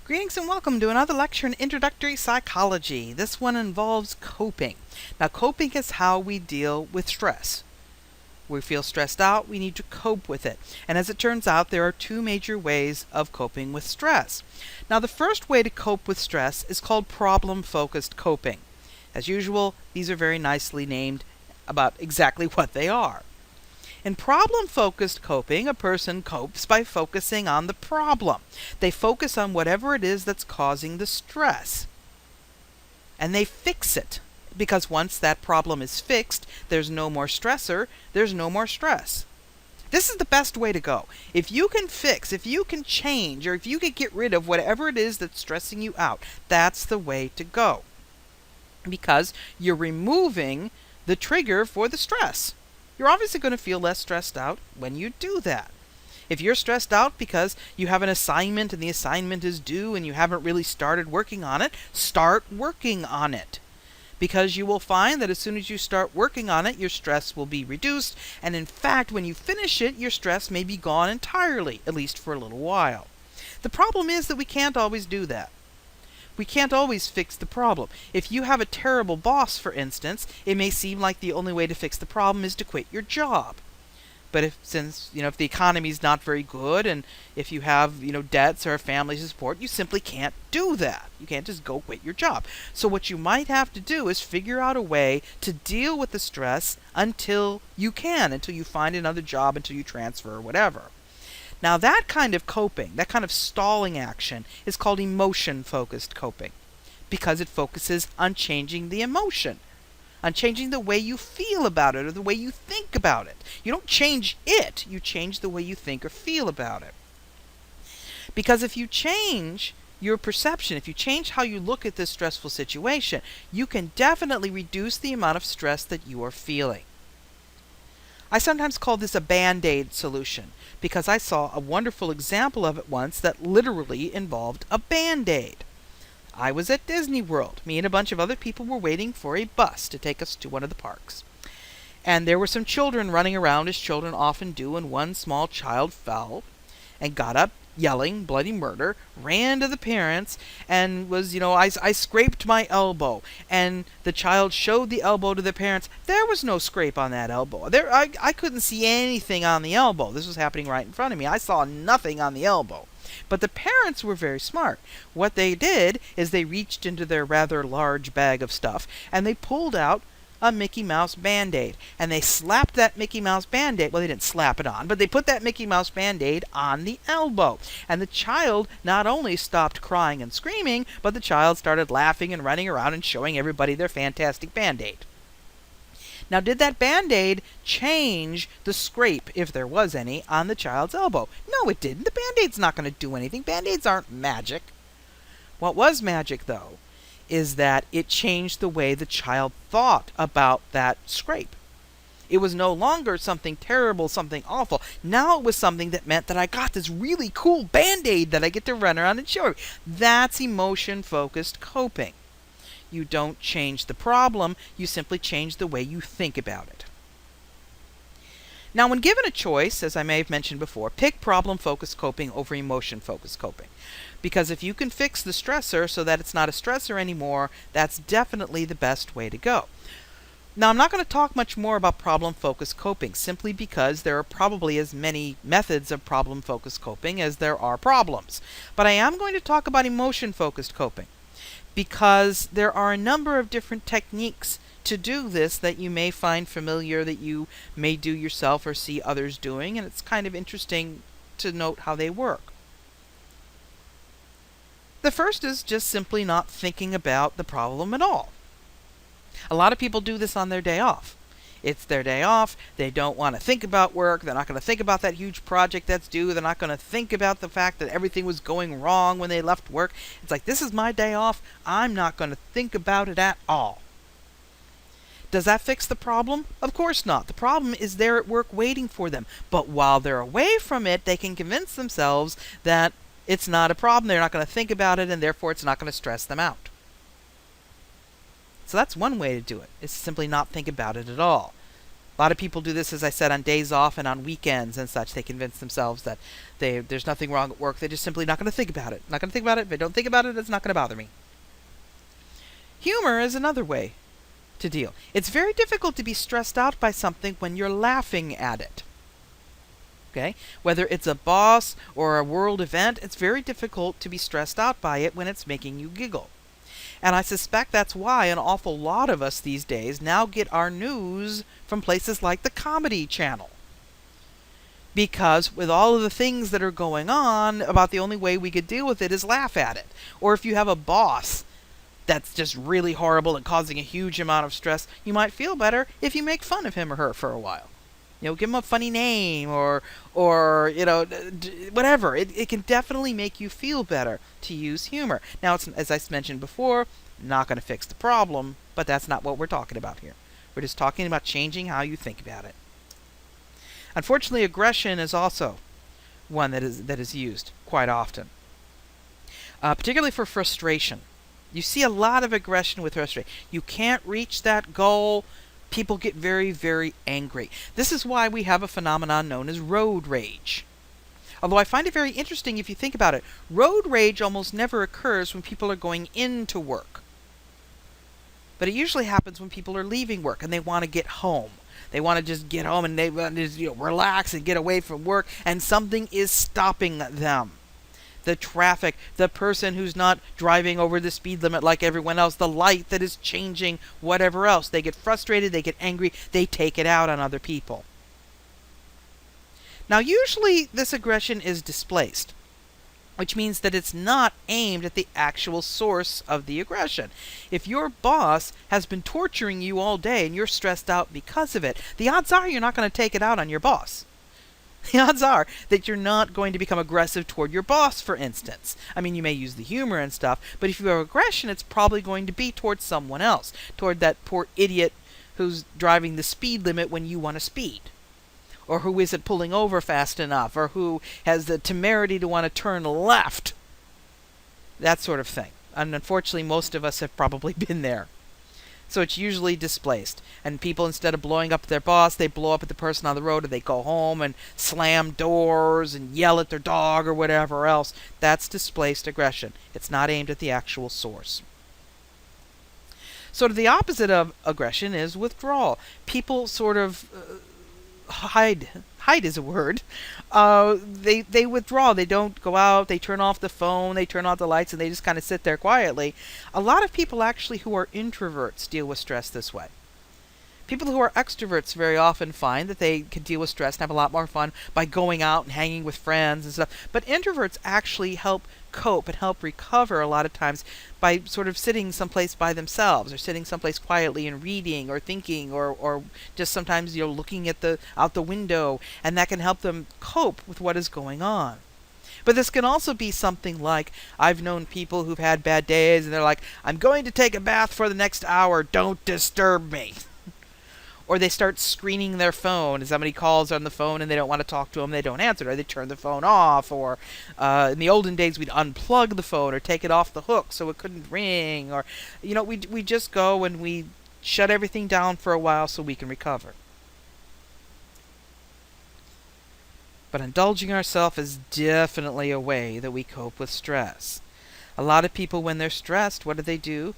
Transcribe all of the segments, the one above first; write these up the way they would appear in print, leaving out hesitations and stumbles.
Greetings and welcome to another lecture in Introductory Psychology. This one involves coping. Now, coping is how we deal with stress. We feel stressed out, we need to cope with it. And as it turns out, there are two major ways of coping with stress. Now, the first way to cope with stress is called problem-focused coping. As usual, these are very nicely named about exactly what they are. In problem-focused coping, a person copes by focusing on the problem. They focus on whatever it is that's causing the stress. And they fix it. Because once that problem is fixed, there's no more stressor, there's no more stress. This is the best way to go. If you can fix, if you can change, or if you can get rid of whatever it is that's stressing you out, that's the way to go. Because you're removing the trigger for the stress. You're obviously going to feel less stressed out when you do that. If you're stressed out because you have an assignment and the assignment is due and you haven't really started working on it, start working on it. Because you will find that as soon as you start working on it, your stress will be reduced. And in fact, when you finish it, your stress may be gone entirely, at least for a little while. The problem is that we can't always do that. We can't always fix the problem. If you have a terrible boss, for instance, it may seem like the only way to fix the problem is to quit your job. But if the economy is not very good and if you have, debts or a family to support, you simply can't do that. You can't just go quit your job. So what you might have to do is figure out a way to deal with the stress until you find another job, until you transfer or whatever. Now that kind of coping, that kind of stalling action is called emotion-focused coping because it focuses on changing the emotion, on changing the way you feel about it or the way you think about it. You don't change it, you change the way you think or feel about it. Because if you change your perception, if you change how you look at this stressful situation, you can definitely reduce the amount of stress that you are feeling. I sometimes call this a Band-Aid solution because I saw a wonderful example of it once that literally involved a Band-Aid. I was at Disney World. Me and a bunch of other people were waiting for a bus to take us to one of the parks. And there were some children running around, as children often do, and one small child fell and got up, yelling bloody murder, ran to the parents, and was, I scraped my elbow. And the child showed the elbow to the parents. There was no scrape on that elbow. I couldn't see anything on the elbow. This was happening right in front of me. I saw nothing on the elbow. But the parents were very smart. What they did is they reached into their rather large bag of stuff, and they pulled out a Mickey Mouse Band-Aid. And they slapped that Mickey Mouse Band-Aid. Well, they didn't slap it on, but they put that Mickey Mouse Band-Aid on the elbow. And the child not only stopped crying and screaming, but the child started laughing and running around and showing everybody their fantastic Band-Aid. Now, did that Band-Aid change the scrape, if there was any, on the child's elbow? No, it didn't. The Band-Aid's not going to do anything. Band-Aids aren't magic. What was magic, though, is that it changed the way the child thought about that scrape. It was no longer something terrible, something awful. Now it was something that meant that I got this really cool Band-Aid that I get to run around and show. That's emotion-focused coping. You don't change the problem, you simply change the way you think about it. Now, when given a choice, as I may have mentioned before, pick problem-focused coping over emotion-focused coping. Because if you can fix the stressor so that it's not a stressor anymore, that's definitely the best way to go. Now, I'm not going to talk much more about problem-focused coping, simply because there are probably as many methods of problem-focused coping as there are problems. But I am going to talk about emotion-focused coping, because there are a number of different techniques to do this that you may find familiar, that you may do yourself or see others doing, and it's kind of interesting to note how they work. The first is just simply not thinking about the problem at all. A lot of people do this on their day off. It's their day off, they don't want to think about work, they're not going to think about that huge project that's due, they're not going to think about the fact that everything was going wrong when they left work. It's like, this is my day off, I'm not going to think about it at all. Does that fix the problem? Of course not. The problem is there at work waiting for them. But while they're away from it, they can convince themselves that it's not a problem, they're not going to think about it, and therefore it's not going to stress them out. So that's one way to do it, is simply not think about it at all. A lot of people do this, as I said, on days off and on weekends and such. They convince themselves that there's nothing wrong at work. They're just simply not going to think about it. Not going to think about it. If I don't think about it, it's not going to bother me. Humor is another way to deal. It's very difficult to be stressed out by something when you're laughing at it. Okay? Whether it's a boss or a world event, it's very difficult to be stressed out by it when it's making you giggle. And I suspect that's why an awful lot of us these days now get our news from places like the Comedy Channel. Because with all of the things that are going on, about the only way we could deal with it is laugh at it. Or if you have a boss that's just really horrible and causing a huge amount of stress, you might feel better if you make fun of him or her for a while. Give them a funny name or whatever. It can definitely make you feel better to use humor. Now, it's, as I mentioned before, not going to fix the problem, but that's not what we're talking about here. We're just talking about changing how you think about it. Unfortunately, aggression is also one that is used quite often, particularly for frustration. You see a lot of aggression with frustration. You can't reach that goal. People get very, very angry. This is why we have a phenomenon known as road rage. Although I find it very interesting if you think about it. Road rage almost never occurs when people are going into work. But it usually happens when people are leaving work and they want to get home. They want to just get home and they want to just, relax and get away from work, and something is stopping them. The traffic, the person who's not driving over the speed limit like everyone else, the light that is changing, whatever else. They get frustrated, they get angry, they take it out on other people. Now, usually this aggression is displaced, which means that it's not aimed at the actual source of the aggression. If your boss has been torturing you all day and you're stressed out because of it, the odds are you're not going to take it out on your boss. The odds are that you're not going to become aggressive toward your boss, for instance. I mean, you may use the humor and stuff, but if you have aggression, it's probably going to be towards someone else, toward that poor idiot who's driving the speed limit when you want to speed, or who isn't pulling over fast enough, or who has the temerity to want to turn left. That sort of thing. And unfortunately, most of us have probably been there. So it's usually displaced. And people, instead of blowing up their boss, they blow up at the person on the road, or they go home and slam doors and yell at their dog or whatever else. That's displaced aggression. It's not aimed at the actual source. Sort of the opposite of aggression is withdrawal. People sort of hide is a word. They withdraw. They don't go out. They turn off the phone. They turn off the lights, and they just kind of sit there quietly. A lot of people actually who are introverts deal with stress this way. People who are extroverts very often find that they can deal with stress and have a lot more fun by going out and hanging with friends and stuff. But introverts actually help cope and help recover a lot of times by sort of sitting someplace by themselves, or sitting someplace quietly and reading or thinking, or just sometimes looking at out the window, and that can help them cope with what is going on. But this can also be something like, I've known people who've had bad days and they're like, I'm going to take a bath for the next hour, don't disturb me. Or they start screening their phone, and somebody calls on the phone and they don't want to talk to them, they don't answer it, or they turn the phone off, or in the olden days we'd unplug the phone or take it off the hook so it couldn't ring, or we just go and we shut everything down for a while so we can recover. But indulging ourselves is definitely a way that we cope with stress. A lot of people, when they're stressed, what do?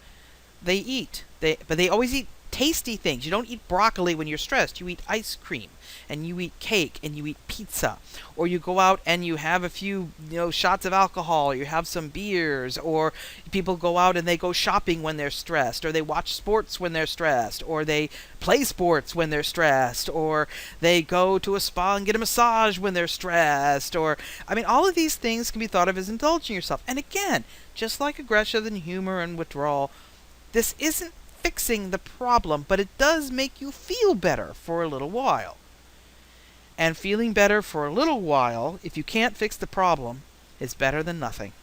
They eat. But they always eat tasty things. You don't eat broccoli when you're stressed. You eat ice cream, and you eat cake, and you eat pizza. Or you go out and you have a few shots of alcohol, or you have some beers. Or people go out and they go shopping when they're stressed, or they watch sports when they're stressed, or they play sports when they're stressed, or they go to a spa and get a massage when they're stressed. Or all of these things can be thought of as indulging yourself. And again, just like aggression and humor and withdrawal, this isn't fixing the problem, but it does make you feel better for a little while. And feeling better for a little while, if you can't fix the problem, is better than nothing.